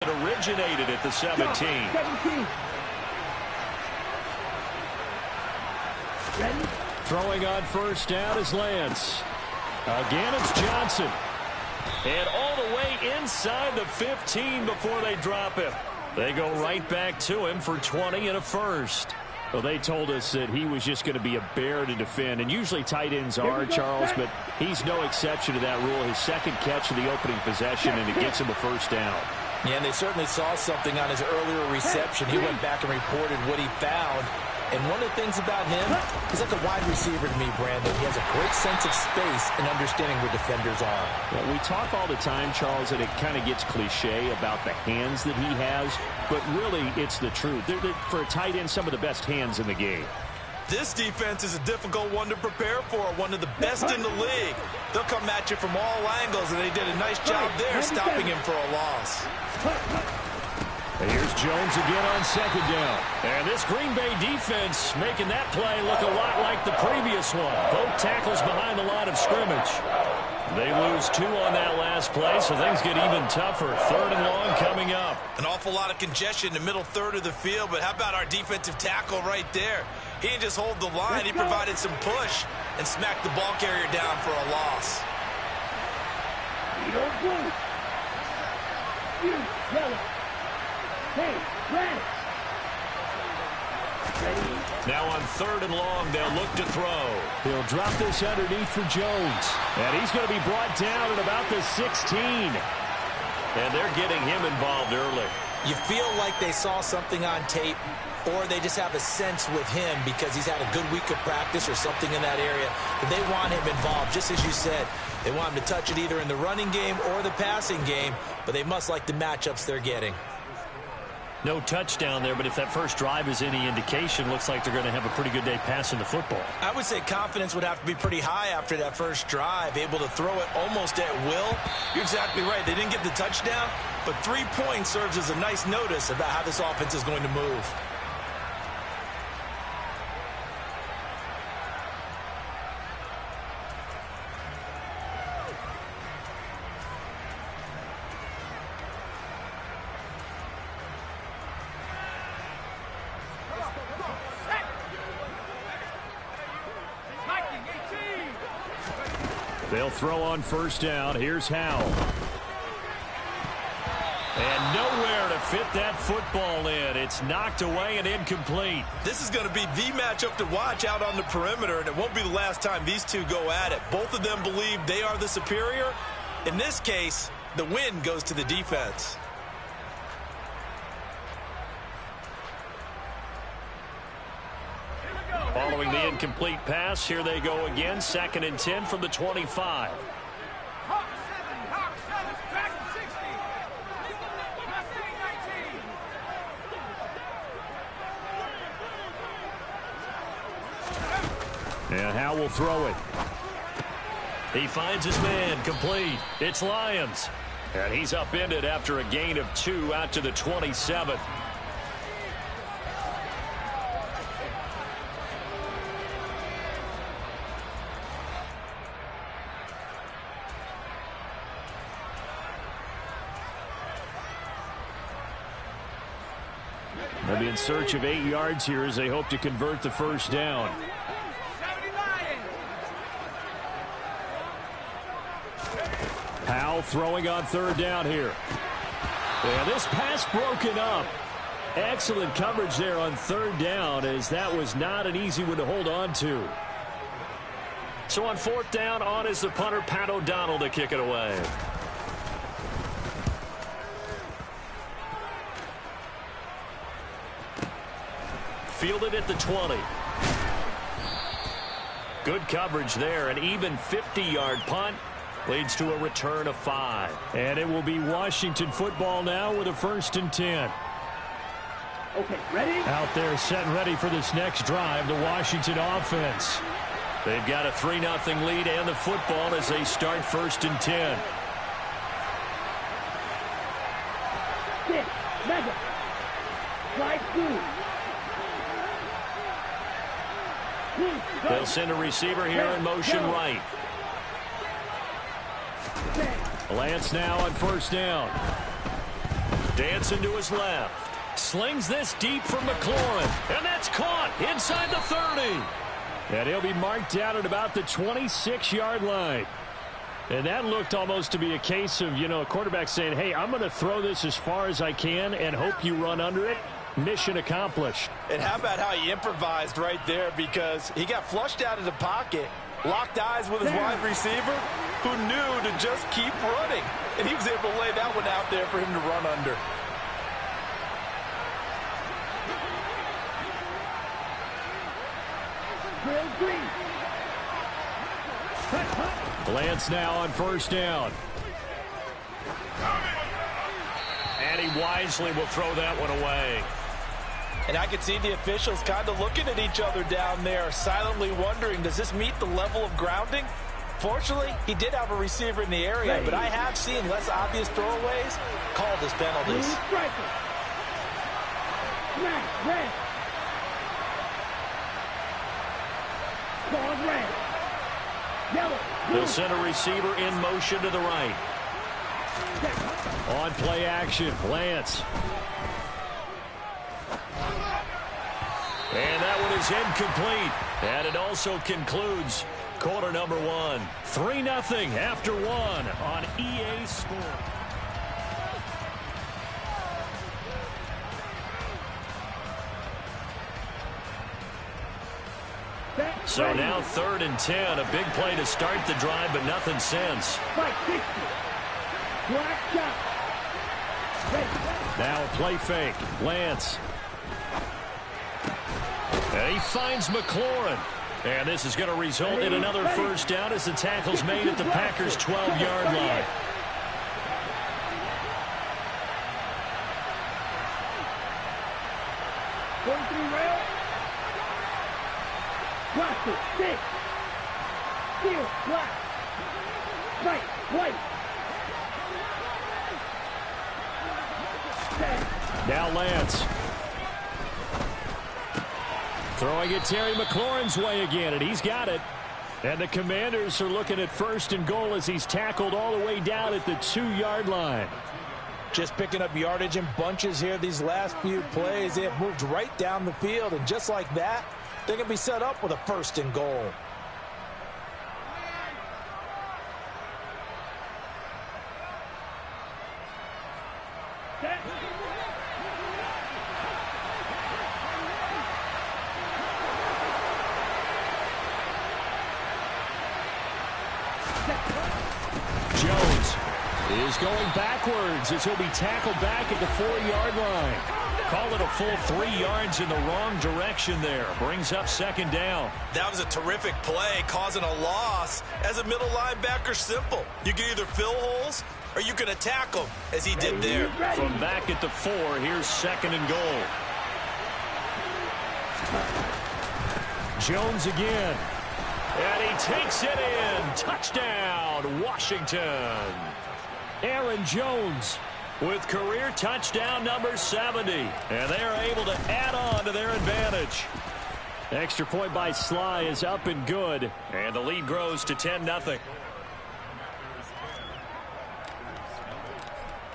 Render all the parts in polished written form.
It originated at the 17. Ready? Throwing on first down is Lance. Again, it's Johnson. And all the way inside the 15 before they drop him. They go right back to him for 20 and a first. Well, they told us that he was just going to be a bear to defend. And usually tight ends are, Charles, but he's no exception to that rule. His second catch of the opening possession, and it gets him a first down. Yeah, and they certainly saw something on his earlier reception. He went back and reported what he found. And one of the things about him, he's like a wide receiver to me, Brandon. He has a great sense of space and understanding where defenders are. Yeah, we talk all the time, Charles, and it kind of gets cliche about the hands that he has, but really it's the truth. They're, for a tight end, some of the best hands in the game. This defense is a difficult one to prepare for, one of the best in the league. They'll come at you from all angles, and they did a nice job there stopping him for a loss. And here's Jones again on second down. And this Green Bay defense making that play look a lot like the previous one. Both tackles behind the line of scrimmage. They lose 2 on that last play, so things get even tougher. 3rd and long coming up. An awful lot of congestion in the middle third of the field, but how about our defensive tackle right there? He didn't just hold the line. He provided some push and smacked the ball carrier down for a loss. Now on 3rd and long, they'll look to throw. He'll drop this underneath for Jones. And he's going to be brought down at about the 16. And they're getting him involved early. You feel like they saw something on tape, or they just have a sense with him because he's had a good week of practice or something in that area. But they want him involved, just as you said. They want him to touch it either in the running game or the passing game, but they must like the matchups they're getting. No touchdown there, but if that first drive is any indication, looks like they're going to have a pretty good day passing the football. I would say confidence would have to be pretty high after that first drive, able to throw it almost at will. You're exactly right. They didn't get the touchdown, but 3 points serves as a nice notice about how this offense is going to move. They'll throw on first down. Here's Howell. And nowhere to fit that football in. It's knocked away and incomplete. This is going to be the matchup to watch out on the perimeter, and it won't be the last time these two go at it. Both of them believe they are the superior. In this case, the win goes to the defense. Following the incomplete pass, here they go again. 2nd and 10 from the 25. And Howe will throw it. He finds his man, complete. It's Lyons. And he's upended after a gain of 2 out to the 27. They'll be in search of 8 yards here as they hope to convert the first down. Powell throwing on 3rd down here. And this pass broken up. Excellent coverage there on 3rd down, as that was not an easy one to hold on to. So on 4th down, on is the punter, Pat O'Donnell, to kick it away. Fielded at the 20. Good coverage there. An even 50-yard punt leads to a return of 5. And it will be Washington football now with a 1st and 10. Okay, ready? Out there set and ready for this next drive, the Washington offense. They've got a 3-0 lead and the football as they start 1st and 10. Mega. Slide through. They'll send a receiver here in motion right. Lance now on 1st down. Dancing to his left. Slings this deep for McLaurin. And that's caught inside the 30. And he'll be marked down at about the 26-yard line. And that looked almost to be a case of, a quarterback saying, hey, I'm going to throw this as far as I can and hope you run under it. Mission accomplished. And how about how he improvised right there, because he got flushed out of the pocket, locked eyes with his wide receiver, who knew to just keep running. And he was able to lay that one out there for him to run under. Lance now on first down. And he wisely will throw that one away. And I could see the officials kind of looking at each other down there, silently wondering, does this meet the level of grounding? Fortunately, he did have a receiver in the area, but I have seen less obvious throwaways called as penalties. They'll send a receiver in motion to the right. On play action, Lance. And that one is incomplete. And it also concludes quarter number one. 3-0 after one on EA Sports. So now 3rd and 10. A big play to start the drive, but nothing since. Now a play fake. Lance. And he finds McLaurin. And this is going to result in another first down as the tackle's made at the Packers' 12-yard line. Now Lance. Throwing it Terry McLaurin's way again, and he's got it. And the Commanders are looking at 1st and goal as he's tackled all the way down at the 2-yard line. Just picking up yardage in bunches here these last few plays. They have moved right down the field, and just like that, they're going to be set up with a 1st and goal. Jones is going backwards as he'll be tackled back at the 4-yard line. Call it a full 3 yards in the wrong direction there. Brings up 2nd down. That was a terrific play, causing a loss. As a middle linebacker, simple. You can either fill holes or you can attack them, as he did there. From back at the 4, here's 2nd and goal. Jones again. And he takes it in. Touchdown, Washington. Aaron Jones with career touchdown number 70. And they are able to add on to their advantage. Extra point by Sly is up and good. And the lead grows to 10-0.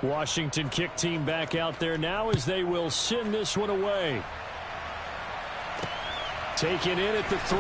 Washington kick team back out there now as they will send this one away. Taken in at the 3.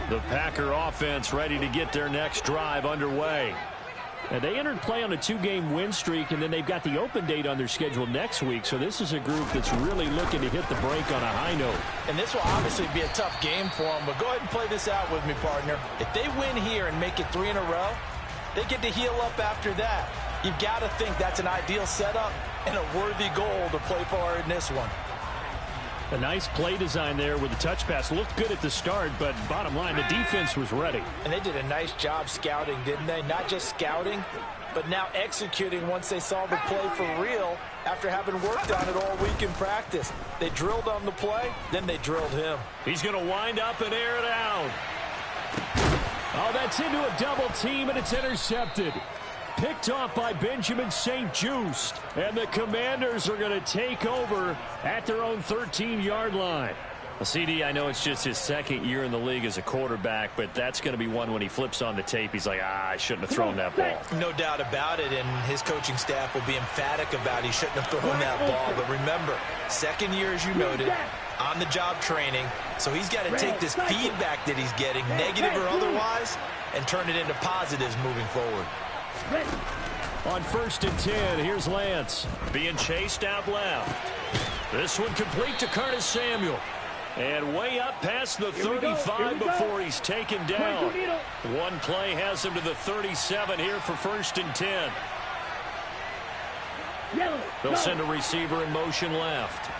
The Packer offense ready to get their next drive underway. And they entered play on a 2-game win streak, and then they've got the open date on their schedule next week. So this is a group that's really looking to hit the break on a high note. And this will obviously be a tough game for them, but go ahead and play this out with me, partner. If they win here and make it 3 in a row, they get to heal up after that. You've got to think that's an ideal setup and a worthy goal to play for in this one. A nice play design there with the touch pass. Looked good at the start, but bottom line, the defense was ready. And they did a nice job scouting, didn't they? Not just scouting, but now executing once they saw the play for real after having worked on it all week in practice. They drilled on the play, then they drilled him. He's going to wind up and air it out. Oh, that's into a double team, and it's intercepted. Picked off by Benjamin St-Juste. And the Commanders are going to take over at their own 13-yard line. Well, CD, I know it's just his second year in the league as a quarterback, but that's going to be one when he flips on the tape. He's like, I shouldn't have thrown that ball. No doubt about it, and his coaching staff will be emphatic about he shouldn't have thrown that ball. But remember, second year, as you noted, on-the-job training, so he's got to take this feedback that he's getting, negative or otherwise, and turn it into positives moving forward. On 1st and 10, here's Lance. Being chased out left. This one complete to Curtis Samuel. And way up past the 35 before he's taken down. One play has him to the 37 here for 1st and 10. They'll send a receiver in motion left.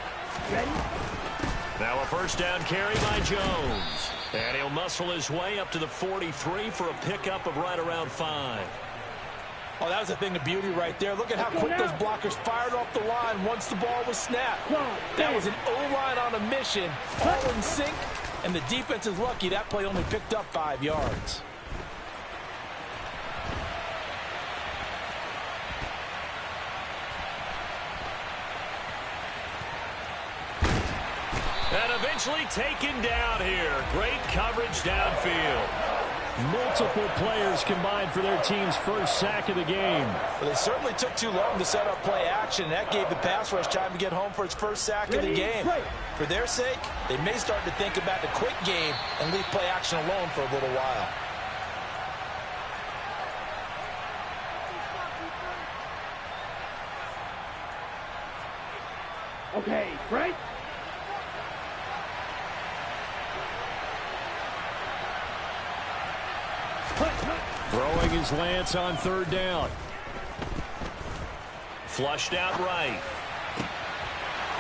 Now a first down carry by Jones. And he'll muscle his way up to the 43 for a pickup of right around 5. Oh, that was a thing of beauty right there. Look at how quick those blockers fired off the line once the ball was snapped. That was an O-line on a mission, all in sync, and the defense is lucky that play only picked up 5 yards. And eventually taken down here. Great coverage downfield. Multiple players combined for their team's first sack of the game. Well, it certainly took too long to set up play action. That gave the pass rush time to get home for its first sack of the game. For their sake, they may start to think about the quick game and leave play action alone for a little while. Okay, Frank. Throwing his Lance on 3rd down. Flushed out right.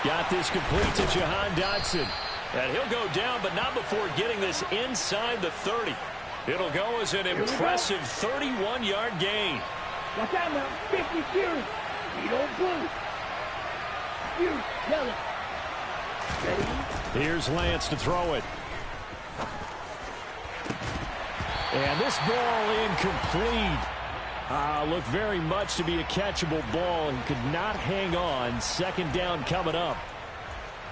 Got this complete to Jahan Dotson. And he'll go down, but not before getting this inside the 30. It'll go as an impressive 31-yard gain. Watch out now. 50 Fury. You don't blue. Fury, yellow. Ready? Here's Lance to throw it. And this ball incomplete. Looked very much to be a catchable ball and could not hang on. 2nd down coming up.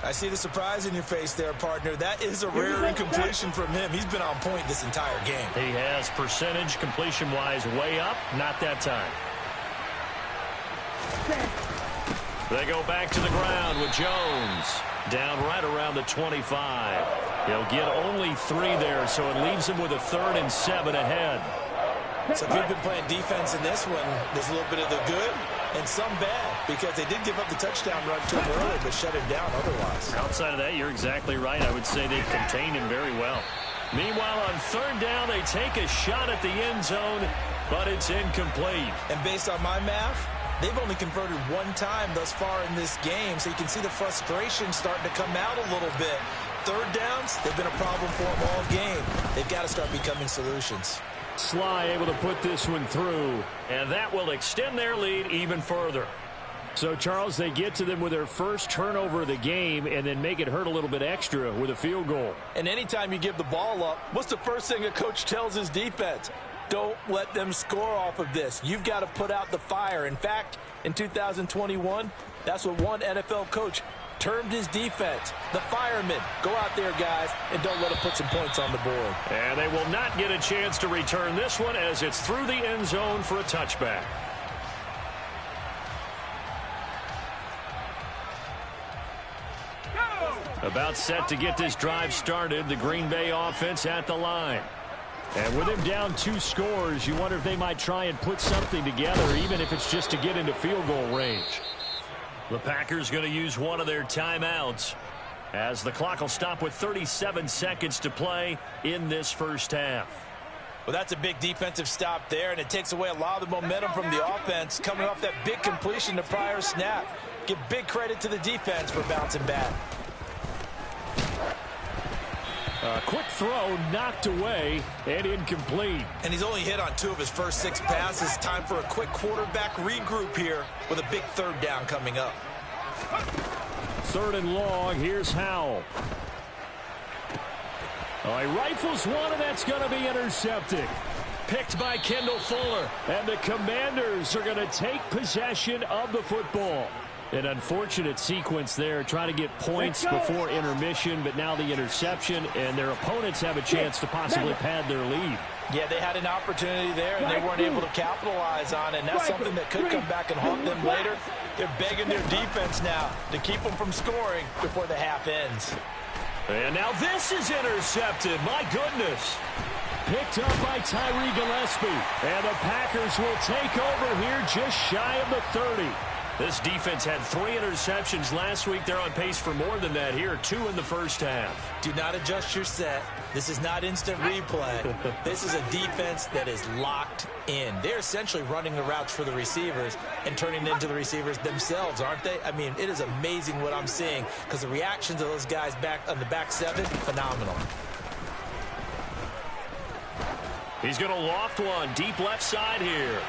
I see the surprise in your face there, partner. That is a rare incompletion from him. He's been on point this entire game. He has percentage completion-wise way up. Not that time. They go back to the ground with Jones. Down right around the 25. He'll get only 3 there, so it leaves him with a 3rd and 7 ahead. So if you've been playing defense in this one, there's a little bit of the good and some bad, because they did give up the touchdown run to him early, but shut him down otherwise. Outside of that, you're exactly right. I would say they've contained him very well. Meanwhile, on 3rd down, they take a shot at the end zone, but it's incomplete. And based on my math, they've only converted 1 time thus far in this game, so you can see the frustration starting to come out a little bit. 3rd downs, they've been a problem for them all game. They've got to start becoming solutions. Sly able to put this one through, and that will extend their lead even further. So, Charles, they get to them with their first turnover of the game and then make it hurt a little bit extra with a field goal. And anytime you give the ball up, what's the first thing a coach tells his defense? Don't let them score off of this. You've got to put out the fire. In fact, in 2021, that's what one NFL coach termed his defense, the firemen. Go out there, guys, and don't let them put some points on the board. And they will not get a chance to return this one as it's through the end zone for a touchback. About set to get this drive started, the Green Bay offense at the line. And with him down 2 scores, you wonder if they might try and put something together, even if it's just to get into field goal range. The Packers going to use one of their timeouts as the clock will stop with 37 seconds to play in this first half. Well, that's a big defensive stop there, and it takes away a lot of the momentum from the offense coming off that big completion the prior snap. Give big credit to the defense for bouncing back. quick throw knocked away and incomplete. And he's only hit on 2 of his first 6 passes. Time for a quick quarterback regroup here with a big 3rd down coming up. 3rd and long. Here's Howell. Oh, he rifles one, and that's going to be intercepted. Picked by Kendall Fuller. And the Commanders are going to take possession of the football. An unfortunate sequence there, trying to get points before intermission, but now the interception, and their opponents have a chance to possibly pad their lead. Yeah, they had an opportunity there, and they weren't able to capitalize on it, and that's something that could come back and haunt them later. They're begging their defense now to keep them from scoring before the half ends. And now this is intercepted. My goodness. Picked up by Tyree Gillespie. And the Packers will take over here just shy of the 30. This defense had 3 interceptions last week. They're on pace for more than that here. 2 in the first half. Do not adjust your set. This is not instant replay. This is a defense that is locked in. They're essentially running the routes for the receivers and turning into the receivers themselves, aren't they? I mean, it is amazing what I'm seeing because the reactions of those guys back on the back 7, phenomenal. He's going to loft one deep left side here.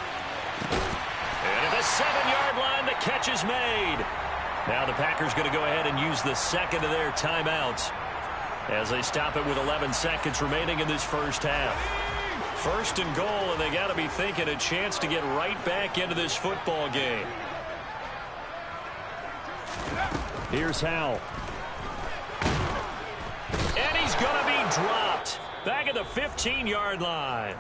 And at the 7-yard line, the catch is made. Now the Packers going to go ahead and use the second of their timeouts as they stop it with 11 seconds remaining in this first half. 1st and goal, and they got to be thinking a chance to get right back into this football game. Here's Howell. And he's going to be dropped back at the 15-yard line.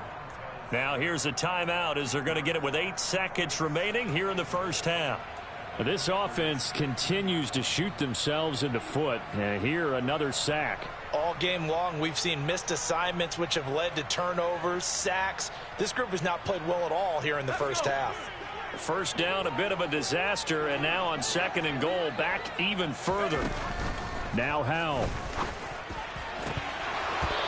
Now here's a timeout as they're going to get it with 8 seconds remaining here in the first half. This offense continues to shoot themselves in the foot. And here another sack. All game long, we've seen missed assignments which have led to turnovers, sacks. This group has not played well at all here in the first half. First down, a bit of a disaster, and now on 2nd and goal, back even further. Now Howell.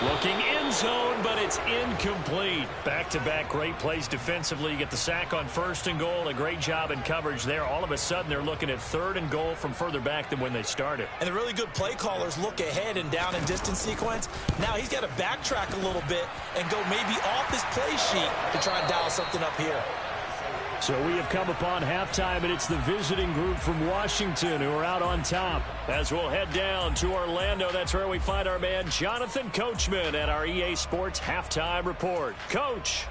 Looking in zone, but it's incomplete. Back-to-back great plays defensively. You get the sack on 1st and goal. A great job in coverage there. All of a sudden, they're looking at 3rd and goal from further back than when they started. And the really good play callers look ahead and down and distance sequence. Now he's got to backtrack a little bit and go maybe off his play sheet to try and dial something up here. So we have come upon halftime, and it's the visiting group from Washington who are out on top. As we'll head down to Orlando, that's where we find our man Jonathan Coachman at our EA Sports Halftime Report. Coach.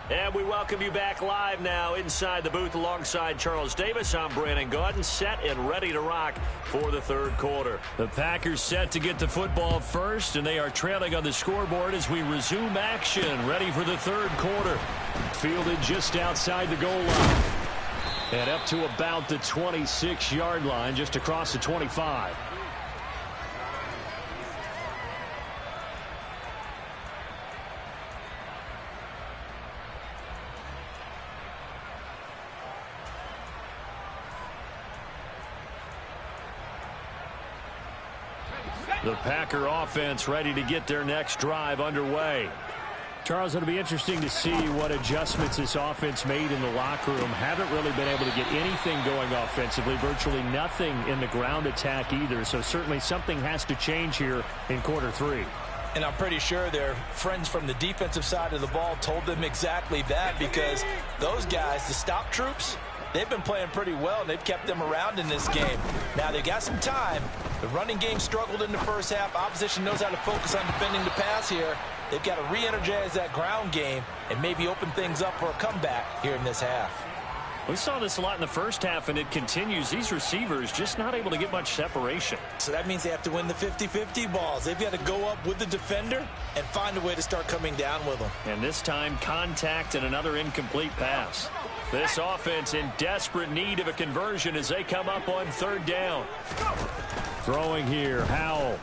And we welcome you back live now inside the booth alongside Charles Davis. I'm Brandon Gaudin, set and ready to rock for the 3rd quarter. The Packers set to get the football first, and they are trailing on the scoreboard as we resume action, ready for the 3rd quarter. Fielded just outside the goal line. And up to about the 26-yard line, just across the 25. The Packer offense ready to get their next drive underway. Charles, it'll be interesting to see what adjustments this offense made in the locker room. Haven't really been able to get anything going offensively, virtually nothing in the ground attack either. So certainly something has to change here in quarter 3. And I'm pretty sure their friends from the defensive side of the ball told them exactly that, because those guys, the stop troops, they've been playing pretty well, and they've kept them around in this game. Now, they've got some time. The running game struggled in the first half. Opposition knows how to focus on defending the pass here. They've got to re-energize that ground game and maybe open things up for a comeback here in this half. We saw this a lot in the first half, and it continues. These receivers just not able to get much separation. So that means they have to win the 50-50 balls. They've got to go up with the defender and find a way to start coming down with them. And this time, contact and another incomplete pass. This offense in desperate need of a conversion as they come up on 3rd down. Throwing here, Howell.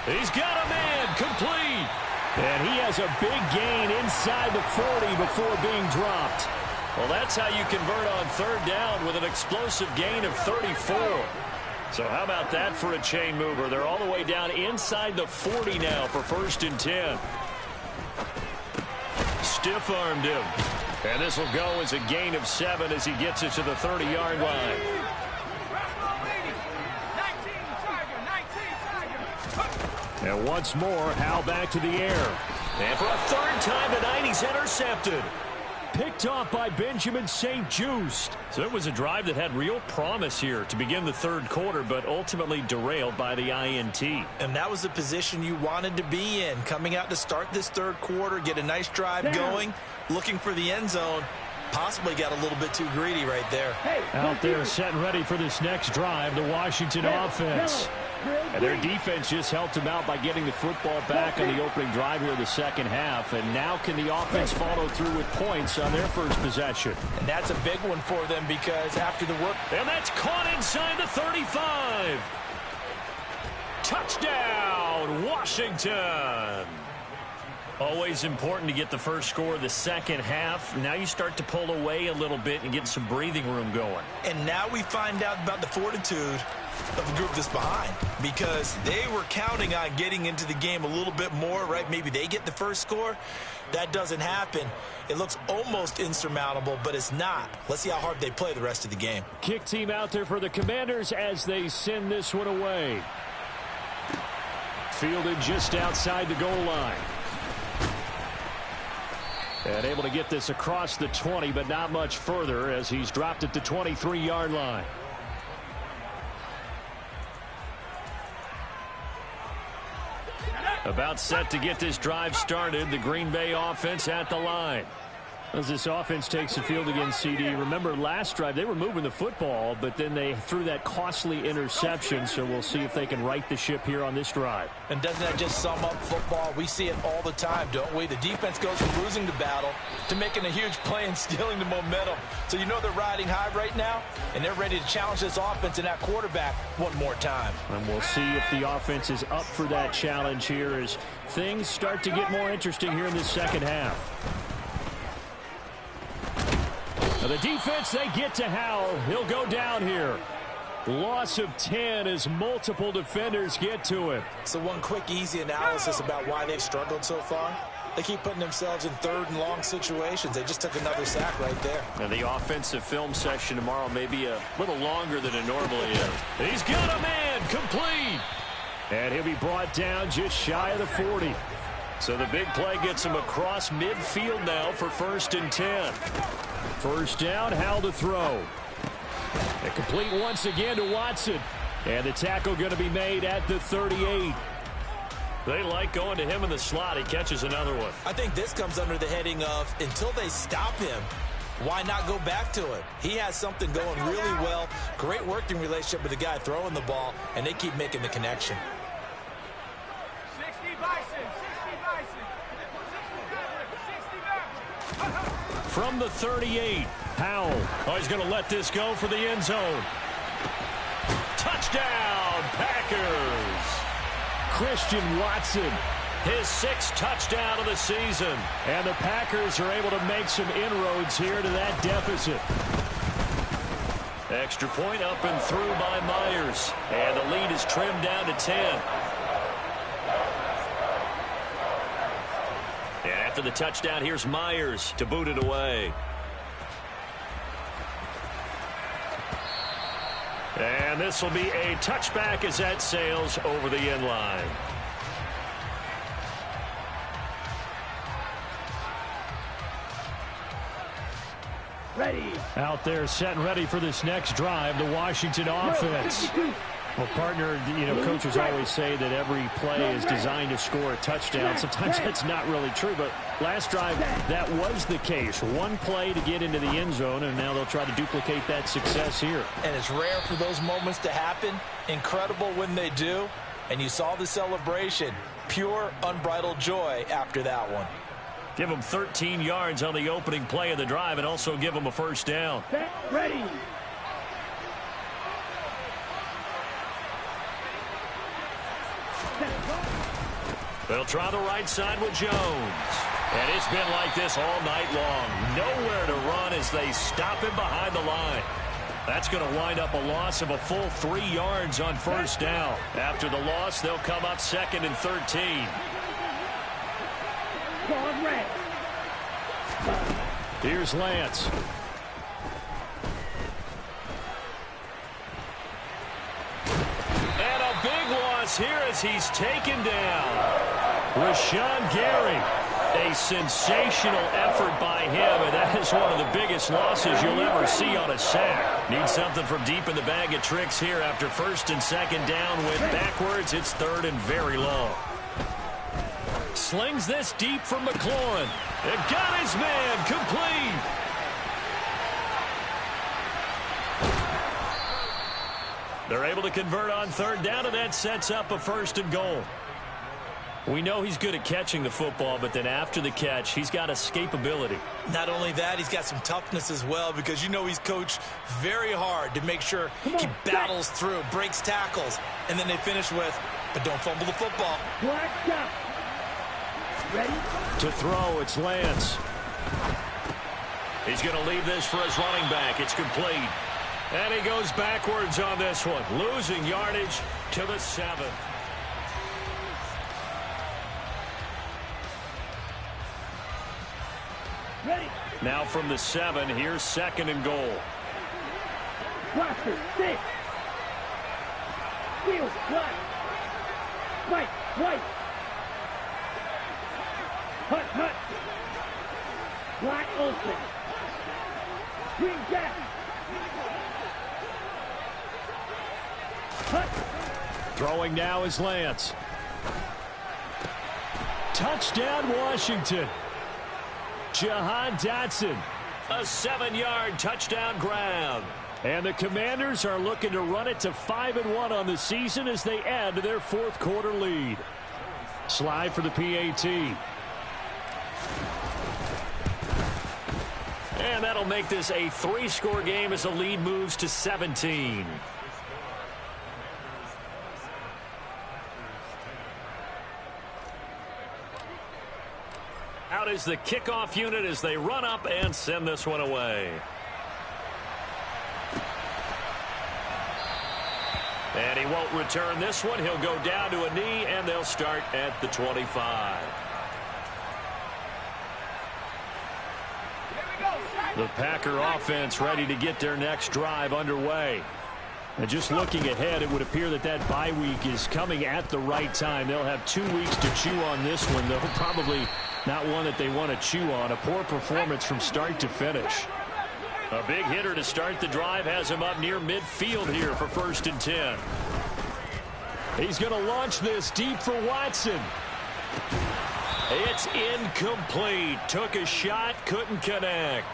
He's got a man, complete. And he has a big gain inside the 40 before being dropped. Well, that's how you convert on 3rd down with an explosive gain of 34. So how about that for a chain mover? They're all the way down inside the 40 now for 1st and 10. stiff-armed him. And this will go as a gain of 7 as he gets it to the 30-yard line. And once more, Howell back to the air. And for a third time tonight, he's intercepted. Picked off by Benjamin St-Juste. So it was a drive that had real promise here to begin the third quarter, but ultimately derailed by the INT. And that was the position you wanted to be in. Coming out to start this third quarter, get a nice drive going, looking for the end zone. Possibly got a little bit too greedy right there. Out there set and ready for this next drive, the Washington offense. And their defense just helped them out by getting the football back on the opening drive here in the second half. And now can the offense follow through with points on their first possession? And that's a big one for them because after the work... And that's caught inside the 35. Touchdown, Washington. Always important to get the first score of the second half. Now you start to pull away a little bit and get some breathing room going. And now we find out about the fortitude of the group that's behind, because they were counting on getting into the game a little bit more, right? Maybe they get the first score. That doesn't happen. It looks almost insurmountable, but it's not. Let's see how hard they play the rest of the game. Kick team out there for the Commanders as they send this one away. Fielded just outside the goal line. And able to get this across the 20, but not much further as he's dropped at the 23-yard line. About set to get this drive started, the Green Bay offense at the line. As this offense takes the field against CD, remember last drive they were moving the football, but then they threw that costly interception, so we'll see if they can right the ship here on this drive. And doesn't that just sum up football? We see it all the time, don't we? The defense goes from losing the battle to making a huge play and stealing the momentum. So you know they're riding high right now, and they're ready to challenge this offense and that quarterback one more time. And we'll see if the offense is up for that challenge here as things start to get more interesting here in this second half. Now the defense, they get to Howell. He'll go down here. Loss of 10 as multiple defenders get to him. So one quick, easy analysis about why they've struggled so far. They keep putting themselves in third and long situations. They just took another sack right there. And the offensive film session tomorrow may be a little longer than it normally is. He's got a man complete. And he'll be brought down just shy of the 40. So the big play gets him across midfield now for 1st and 10. First down, Howell to throw. And complete once again to Watson. And the tackle going to be made at the 38. They like going to him in the slot. He catches another one. I think this comes under the heading of until they stop him, why not go back to him? He has something going really well. Great working relationship with the guy throwing the ball, and they keep making the connection. 60 Bison, 60 Bison, 60 Bison. From the 38, Howell. Oh, he's going to let this go for the end zone. Touchdown, Packers. Christian Watson, his 6th touchdown of the season. And the Packers are able to make some inroads here to that deficit. Extra point up and through by Myers. And the lead is trimmed down to 10. And after the touchdown, here's Myers to boot it away. And this will be a touchback as that sails over the end line. Ready. Out there set and ready for this next drive, the Washington offense. Well, partner, you know, coaches always say that every play is designed to score a touchdown. Sometimes that's not really true, but last drive, that was the case. One play to get into the end zone, and now they'll try to duplicate that success here. And it's rare for those moments to happen. Incredible when they do. And you saw the celebration. Pure, unbridled joy after that one. Give them 13 yards on the opening play of the drive and also give them a first down. Ready. They'll try the right side with Jones. And it's been like this all night long. Nowhere to run as they stop him behind the line. That's going to wind up a loss of a full 3 yards on first down. After the loss, they'll come up 2nd and 13. Ball red. Here's Lance. And a big loss here as he's taken down. Rashawn Gary. A sensational effort by him, and that is one of the biggest losses you'll ever see on a sack. Need something from deep in the bag of tricks here after first and second down. With backwards, it's third and very long. Slings this deep from McLaurin. And got his man complete. They're able to convert on third down, and that sets up a first and goal. We know he's good at catching the football, but then after the catch, he's got escapability. Not only that, he's got some toughness as well, because you know he's coached very hard to make sure he battles through, breaks tackles, and then they finish with, but don't fumble the football. Ready? To throw, it's Lance. He's going to leave this for his running back. It's complete. And he goes backwards on this one, losing yardage to the 7. Ready? Now from the 7, here's second and goal. Roster, 6. Field, black. Right, white. Hut. Black Olsen. Green Jack. Hut. Throwing now is Lance. Touchdown, Washington. Jahan Dotson, a 7-yard touchdown grab. And the Commanders are looking to run it to 5-1 on the season as they add to their fourth quarter lead. Slide for the PAT. And that'll make this a 3-score game as the lead moves to 17. Out is the kickoff unit as they run up and send this one away. And he won't return this one. He'll go down to a knee, and they'll start at the 25. The Packer offense ready to get their next drive underway. And just looking ahead, it would appear that that bye week is coming at the right time. They'll have 2 weeks to chew on this one, though probably not one that they want to chew on. A poor performance from start to finish. A big hitter to start the drive has him up near midfield here for first and 10. He's going to launch this deep for Watson. It's incomplete. Took a shot, couldn't connect.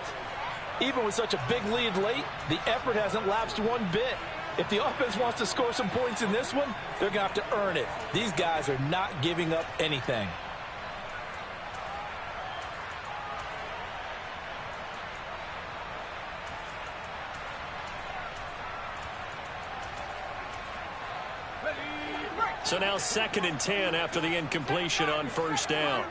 Even with such a big lead late, the effort hasn't lapsed one bit. If the offense wants to score some points in this one, they're going to have to earn it. These guys are not giving up anything. So now second and 10 after the incompletion on first down.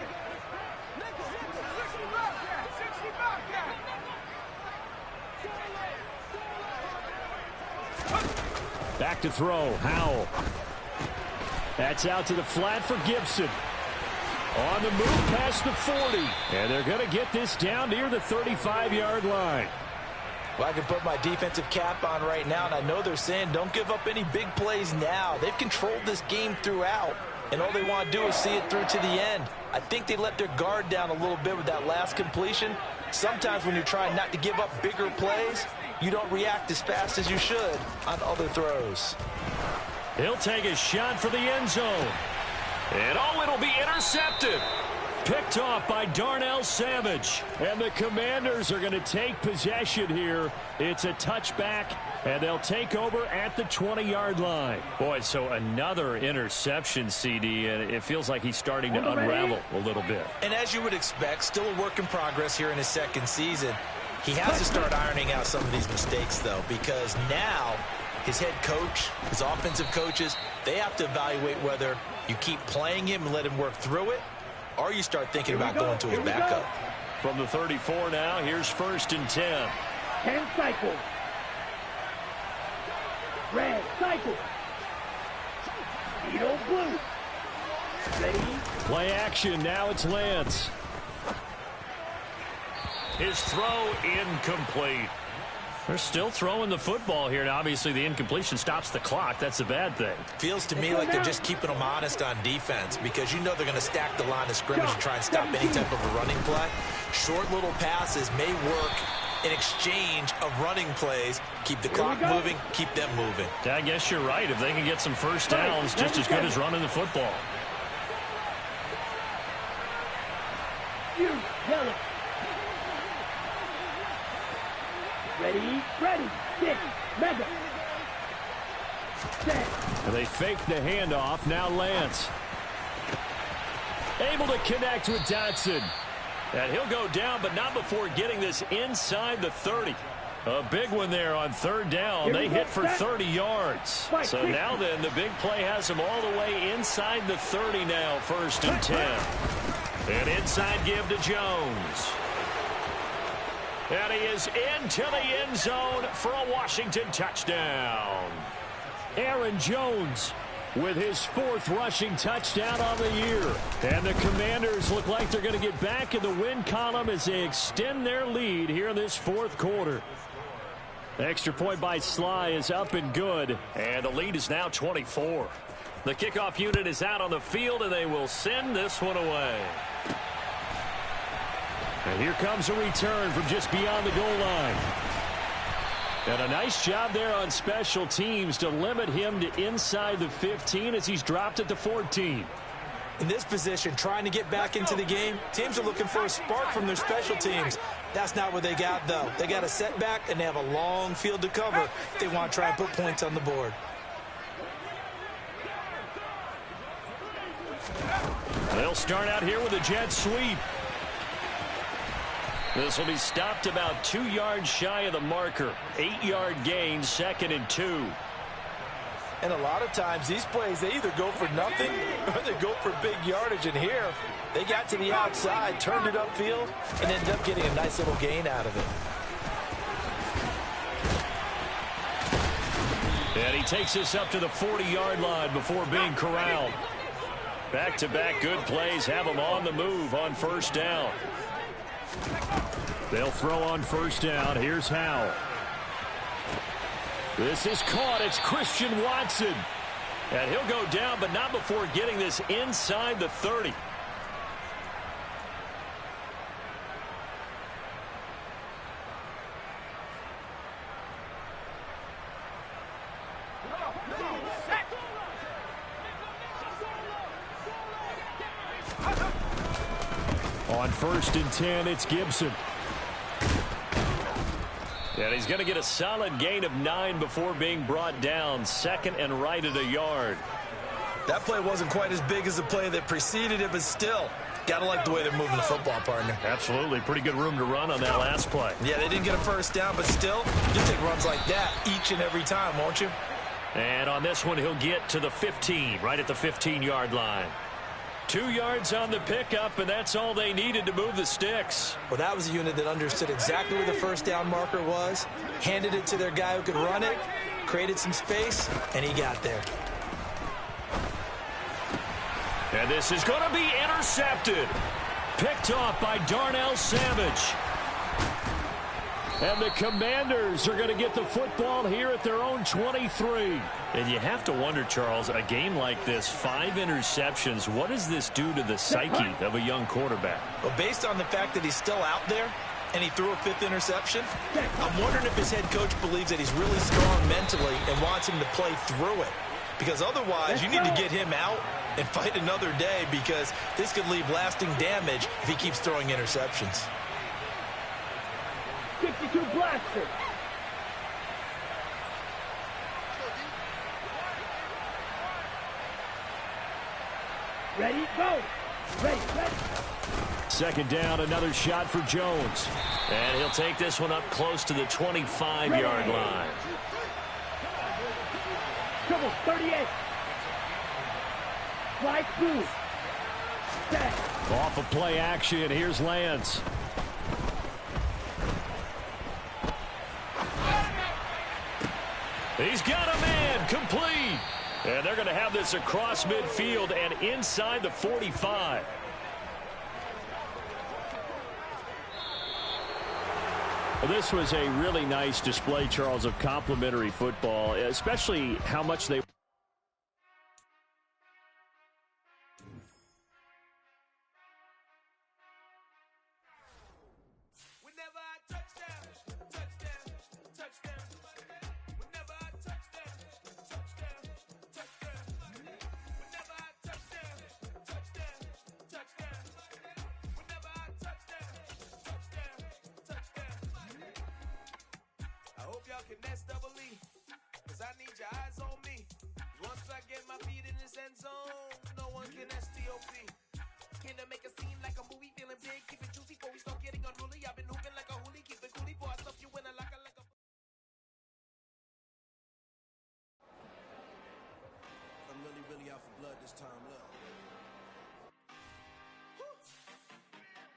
Back to throw. Howell. That's out to the flat for Gibson. On the move past the 40. And they're going to get this down near the 35-yard line. Well, I can put my defensive cap on right now, and I know they're saying don't give up any big plays now. They've controlled this game throughout, and all they want to do is see it through to the end. I think they let their guard down a little bit with that last completion. Sometimes when you're trying not to give up bigger plays, you don't react as fast as you should on other throws. He'll take a shot for the end zone. And it'll be intercepted. Picked off by Darnell Savage. And the Commanders are going to take possession here. It's a touchback, and they'll take over at the 20-yard line. Boy, so another interception, CD, and it feels like he's starting to unravel a little bit. And as you would expect, still a work in progress here in his second season. He has to start ironing out some of these mistakes, though, because now his head coach, his offensive coaches, they have to evaluate whether you keep playing him and let him work through it, or you start thinking about going to his backup. From the 34 now, here's first and 10. 10 cycles. Red cycle. Beetle blue. Ready? Play action. Now it's Lance. His throw incomplete. They're still throwing the football here, and obviously the incompletion stops the clock. That's a bad thing. Feels to me like they're just keeping them honest on defense because you know they're going to stack the line of scrimmage and try and stop any type of a running play. Short little passes may work in exchange of running plays. Keep the clock moving, keep them moving. I guess you're right. If they can get some first downs, just as good as running the football. Ready, sit, Madden. And they fake the handoff. Now Lance. Able to connect with Dotson. And he'll go down, but not before getting this inside the 30. A big one there on third down. They hit for 30 yards. So now then, the big play has them all the way inside the 30 now, 1st and 10. An inside give to Jones. And he is into the end zone for a Washington touchdown. Aaron Jones with his 4th rushing touchdown on the year. And the Commanders look like they're going to get back in the win column as they extend their lead here in this 4th quarter. The extra point by Sly is up and good. And the lead is now 24. The kickoff unit is out on the field, and they will send this one away. And here comes a return from just beyond the goal line. And a nice job there on special teams to limit him to inside the 15 as he's dropped at the 14. In this position, trying to get back into the game, teams are looking for a spark from their special teams. That's not what they got, though. They got a setback, and they have a long field to cover if they want to try and put points on the board. They'll start out here with a jet sweep. This will be stopped about 2 yards shy of the marker. 8-yard gain, 2nd and 2. And a lot of times these plays, they either go for nothing or they go for big yardage. And here, they got to the outside, turned it upfield, and ended up getting a nice little gain out of it. And he takes this up to the 40-yard line before being corralled. Back-to-back good plays have him on the move on 1st down. They'll throw on 1st down. Here's Howell. This is caught. It's Christian Watson. And he'll go down, but not before getting this inside the 30. On 1st and 10, it's Gibson. And he's going to get a solid gain of 9 before being brought down. 2nd and right at a yard. That play wasn't quite as big as the play that preceded it, but still, got to like the way they're moving the football, partner. Absolutely. Pretty good room to run on that last play. Yeah, they didn't get a 1st down, but still, you take runs like that each and every time, won't you? And on this one, he'll get to the 15, right at the 15-yard line. 2 yards on the pickup, and that's all they needed to move the sticks. Well, that was a unit that understood exactly where the 1st down marker was, handed it to their guy who could run it, created some space, and he got there. And this is going to be intercepted. Picked off by Darnell Savage. And the Commanders are going to get the football here at their own 23. And you have to wonder, Charles, a game like this, 5 interceptions, what does this do to the psyche of a young quarterback? Well, based on the fact that he's still out there and he threw a 5th interception, I'm wondering if his head coach believes that he's really strong mentally and wants him to play through it. Because otherwise, you need to get him out and fight another day because this could leave lasting damage if he keeps throwing interceptions. 62 blaster. Ready, go. Ready. 2nd down, another shot for Jones. And he'll take this one up close to the 25-yard line. Trouble, 38. Right through. Set. Off of play action, here's Lance. He's got a man, complete. And they're going to have this across midfield and inside the 45. This was a really nice display, Charles, of complimentary football, especially how much they... I hope y'all can nest double E, cause I need your eyes on me. Once I get my feet in this end zone, no one can STOP. Can I make a scene like a movie, feeling big, keep it juicy before we start getting unruly. I've been hooping like a hoolie, keep it coolie before I stuff you in a locker like a... I'm really out for blood this time, look.